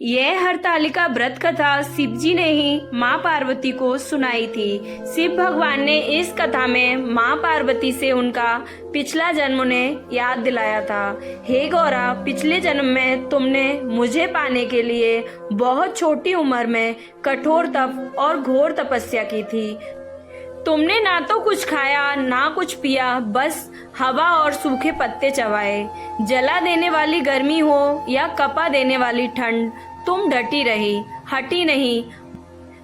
यह हरतालिका व्रत कथा शिव जी ने ही माँ पार्वती को सुनाई थी। शिव भगवान ने इस कथा में माँ पार्वती से उनका पिछला जन्म उन्हें याद दिलाया था। हे गौरा, पिछले जन्म में तुमने मुझे पाने के लिए बहुत छोटी उम्र में कठोर तप और घोर तपस्या की थी। तुमने ना तो कुछ खाया ना कुछ पिया, बस हवा और सूखे पत्ते चबाए। जला देने वाली गर्मी हो या कपा देने वाली ठंड, तुम डटी रही, हटी नहीं।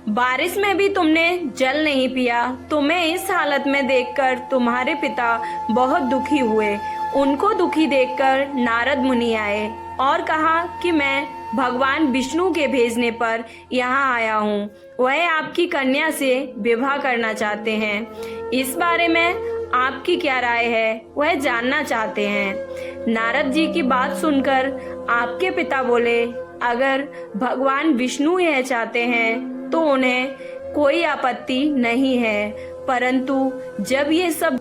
बारिश में भी तुमने जल नहीं पिया। तुम्हें इस हालत में देखकर तुम्हारे पिता बहुत दुखी हुए। उनको दुखी देखकर नारद मुनि आए और कहा कि मैं भगवान विष्णु के भेजने पर यहाँ आया हूँ। वह आपकी कन्या से विवाह करना चाहते हैं। इस बारे में आपकी क्या राय है, वह जानना चाहते हैं। नारद जी की बात सुनकर आपके पिता बोले, अगर भगवान विष्णु यह चाहते हैं तो उन्हें कोई आपत्ति नहीं है, परंतु जब ये सब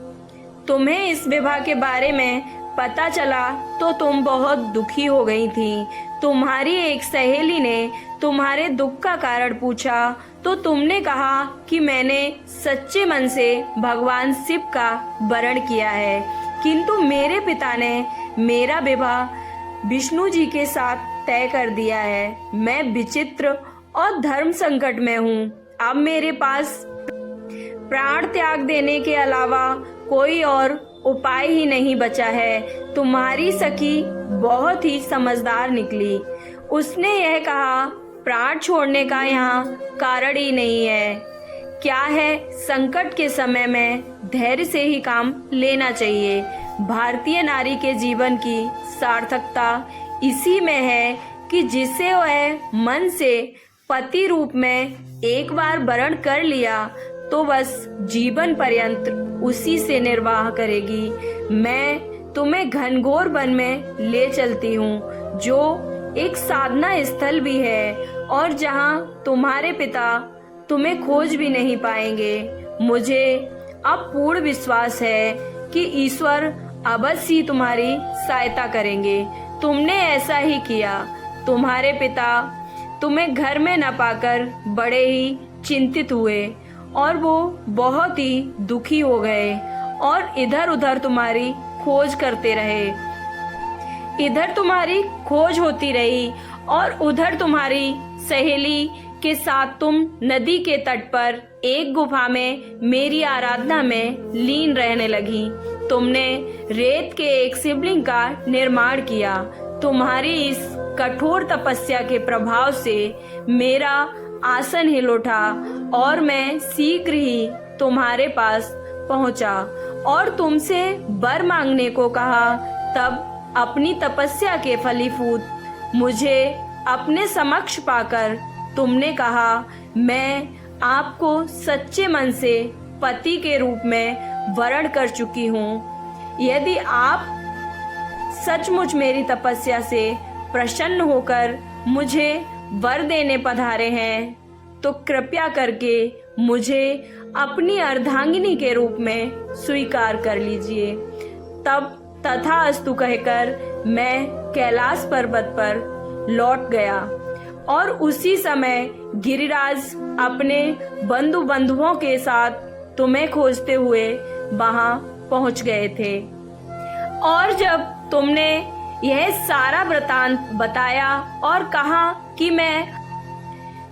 तुम्हें इस विवाह के बारे में पता चला तो तुम बहुत दुखी हो गई थी। तुम्हारी एक सहेली ने तुम्हारे दुख का कारण पूछा तो तुमने कहा कि मैंने सच्चे मन से भगवान शिव का वरण किया है, किंतु मेरे पिता ने मेरा विवाह विष्णु जी के साथ तय कर दिया है। मैं विचित्र और धर्म संकट में हूँ। अब मेरे पास प्राण त्याग देने के अलावा कोई और उपाय ही नहीं बचा है। तुम्हारी सखी बहुत ही समझदार निकली। उसने यह कहा, प्राण छोड़ने का यहाँ कारण ही नहीं है। क्या है, संकट के समय में धैर्य से ही काम लेना चाहिए। भारतीय नारी के जीवन की सार्थकता इसी में है कि जिसे वह मन से पति रूप में एक बार वरण कर लिया तो बस जीवन पर्यंत उसी से निर्वाह करेगी। मैं तुम्हें घनघोर वन में ले चलती हूँ, जो एक साधना स्थल भी है और जहाँ तुम्हारे पिता तुम्हें खोज भी नहीं पाएंगे। मुझे अब पूर्ण विश्वास है कि ईश्वर अवश्य ही तुम्हारी सहायता करेंगे। तुमने ऐसा ही किया। तुम्हारे पिता तुम्हें घर में न पाकर बड़े ही चिंतित हुए और वो बहुत ही दुखी हो गए और इधर उधर तुम्हारी खोज करते रहे। इधर तुम्हारी खोज होती रही और उधर तुम्हारी सहेली के साथ तुम नदी के तट पर एक गुफा में मेरी आराधना में लीन रहने लगी। तुमने रेत के एक शिवलिंग का निर्माण किया। तुम्हारी इस कठोर तपस्या के प्रभाव से मेरा आसन हिल उठा और मैं शीघ्र ही तुम्हारे पास पहुंचा और तुमसे वर मांगने को कहा। तब अपनी तपस्या के फलीभूत मुझे अपने समक्ष पाकर तुमने कहा, मैं आपको सच्चे मन से पति के रूप में वरण कर चुकी हूँ। यदि आप सचमुच मेरी तपस्या से प्रसन्न होकर मुझे वर देने पधारे हैं तो कृपया करके मुझे अपनी अर्धांगिनी के रूप में स्वीकार कर लीजिए। तब तथास्तु कहकर मैं कैलाश पर्वत पर लौट गया और उसी समय गिरिराज अपने बंधुओं के साथ तुम्हें खोजते हुए वहां पहुंच गए थे। और जब तुमने यह सारा वृतांत बताया और कहा कि मैं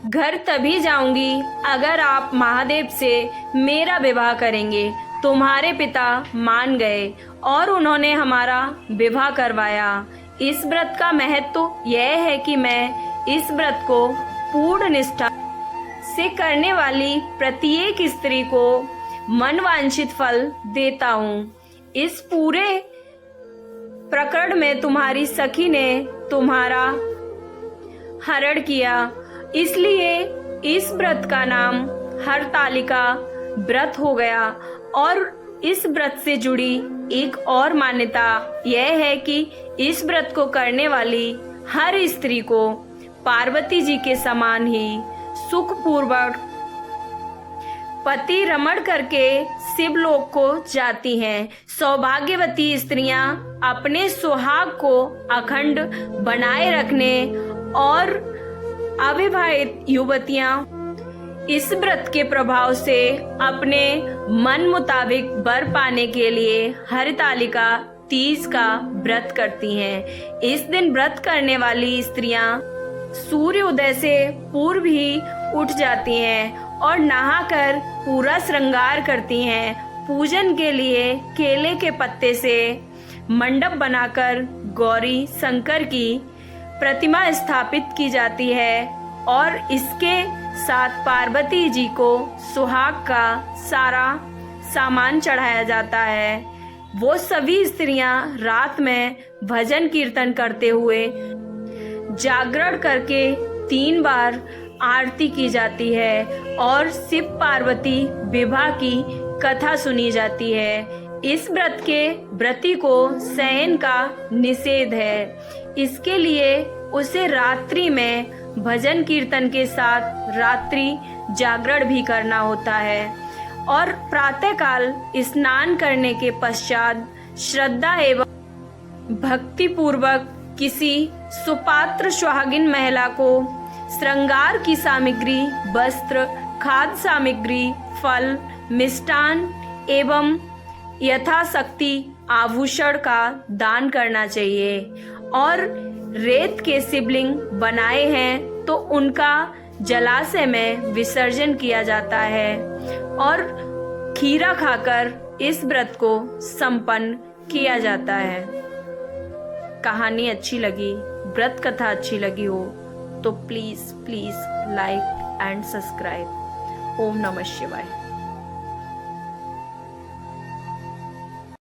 घर तभी जाऊंगी अगर आप महादेव से मेरा विवाह करेंगे, तुम्हारे पिता मान गए और उन्होंने हमारा विवाह करवाया। इस व्रत का महत्व यह है कि मैं इस व्रत को पूर्ण निष्ठा से करने वाली प्रत्येक स्त्री को मनवांछित फल देता हूँ। इस पूरे प्रकरण में तुम्हारी सखी ने तुम्हारा हरण किया, इसलिए इस व्रत का नाम हरतालिका व्रत हो गया। और इस व्रत से जुड़ी एक और मान्यता यह है कि इस व्रत को करने वाली हर स्त्री को पार्वती जी के समान ही सुखपूर्वक पति रमण करके शिवलोक को जाती हैं। सौभाग्यवती स्त्रियां अपने सुहाग को अखंड बनाए रखने और अविवाहित युवतियां इस व्रत के प्रभाव से अपने मन मुताबिक वर पाने के लिए हरितालिका तीज का व्रत करती हैं। इस दिन व्रत करने वाली स्त्रियां सूर्य उदय से पूर्व ही उठ जाती हैं और नहाकर पूरा श्रृंगार करती हैं। पूजन के लिए केले के पत्ते से मंडप बनाकर गौरी शंकर की प्रतिमा स्थापित की जाती है और इसके साथ पार्वती जी को सुहाग का सारा सामान चढ़ाया जाता है। वो सभी स्त्रियां रात में भजन कीर्तन करते हुए जागरण करके 3 बार आरती की जाती है और शिव पार्वती विवाह की कथा सुनी जाती है। इस व्रत के व्रती को शयन का निषेध है। इसके लिए उसे रात्रि में भजन कीर्तन के साथ रात्रि जागरण भी करना होता है और प्रातःकाल स्नान करने के पश्चात श्रद्धा एवं भक्ति पूर्वक किसी सुपात्र सुहागिन महिला को श्रृंगार की सामग्री, वस्त्र, खाद्य सामग्री, फल, मिष्टान एवं यथाशक्ति आभूषण का दान करना चाहिए। और रेत के शिवलिंग बनाए हैं तो उनका जलाशय में विसर्जन किया जाता है और खीरा खाकर इस व्रत को संपन्न किया जाता है। कहानी अच्छी लगी, व्रत कथा अच्छी लगी हो तो प्लीज लाइक एंड सब्सक्राइब। ओम नमः शिवाय।